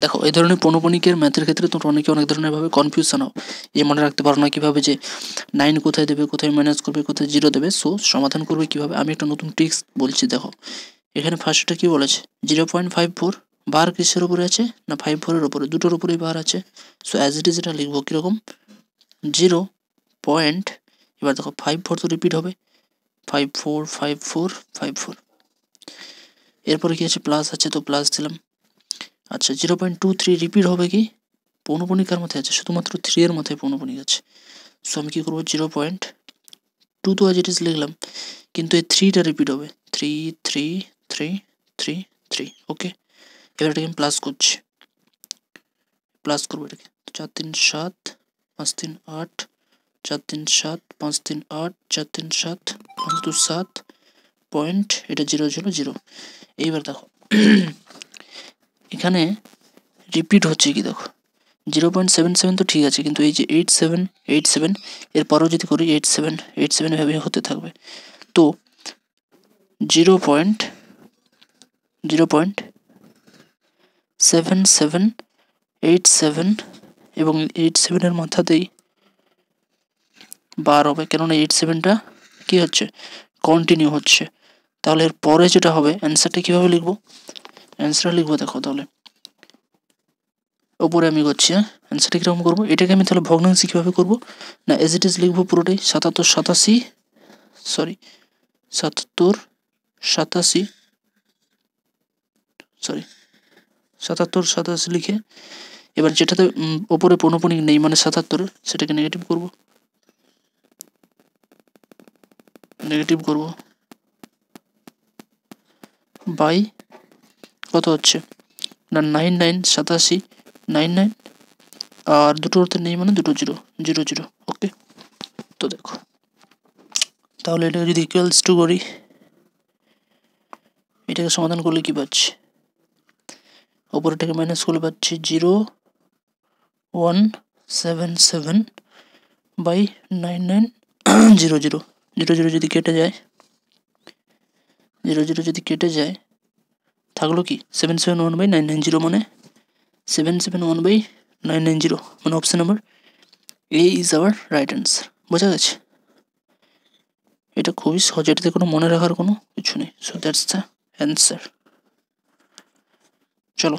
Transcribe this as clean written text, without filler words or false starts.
দেখো এই ধরনের পৌনঃপুনিকের ম্যাথের ক্ষেত্রে তোমরা অনেকে অনেক ধরনের ভাবে কনফিউশন হও, এই মনে রাখতে পারো না কিভাবে যে 9 কোথায় দেবে, কোথায় মাইনাস করবে, কোথায় 0 দেবে। সো সমাধান করবে কিভাবে, আমি একটা নতুন ট্রিক্স বলছি। দেখো এখানে ফার্স্টটা কি বলেছে, 0.54 বার কিসের উপরে আছে না 54-এর উপরে, দুটোর উপরেই বার আছে। সো অ্যাজ ইট ইজ এটা লিখবো কীরকম, 0. এবার দেখো 54 তো রিপিট হবে, 54 54 54, এরপরে কি আছে প্লাস আছে তো প্লাস দিলাম। আচ্ছা 0.23 রিপিট হবে কি, পৌনঃপুনিকার মধ্যে আছে, শুধুমাত্র 3 এর মধ্যে পৌনঃপুনিক আছে। সো আমি কী করবো, 0.2 তো আজ ইট ইজ লিখলাম, কিন্তু এই 3টা রিপিট হবে, 3 3 3 3 3। ওকে, এবার এটাকে আমি প্লাস করছি, প্লাস করবো এটাকে, 4 3 7 5 3 8, 4 3 7 5 3 8, 4 3 7 5 2 7 পয়েন্ট, এটা 0 0 0। এইবার দেখো এখানে রিপিট হচ্ছে কি, দেখো 0.77 তো ঠিক আছে, কিন্তু এই যে 87 এরপরেও যদি করি 87 এভাবে হতে থাকবে। তো 0.7787 এবং 87-এর মাথাতেই বার হবে, কেননা 87টা কি হচ্ছে, কন্টিনিউ হচ্ছে। তাহলে এর পরে যেটা হবে অ্যান্সারটা কীভাবে লিখবো, অ্যান্সারটা লিখবো দেখো তাহলে ওপরে আমি করছি, হ্যাঁ অ্যান্সারটা কীরকম করবো, এটাকে আমি তাহলে ভগ্নাংশে কীভাবে করবো না এজ ইট ইজ লিখবো পুরোটাই, 77 87 লিখে, এবার যেটাতে ওপরে পৌনঃপুনিক নেই মানে 77, সেটাকে নেগেটিভ করব বাই কত হচ্ছে না 99 87 99, আর দুটোতে নেই মানে দুটো 0 0 0। ওকে, তো দেখো তাহলে এটাকে যদি ইকুয়ালস টু করি, এটাকে সমাধান করলে কি পাচ্ছি, ওপরটাকে মাইনাস করলে পাচ্ছি 0177 বাই 99 0 0 0 0 যদি কেটে যায়, 0 0 যদি কেটে যায় থাকলো কি 771 বাই 990, মানে 771 বাই 990, মানে option number A is our right answer. বোঝা গেছে, এটা খুবই সহজ, এটাতে কোনো মনে রাখার কোনো কিছু নেই। So that's the answer. চলো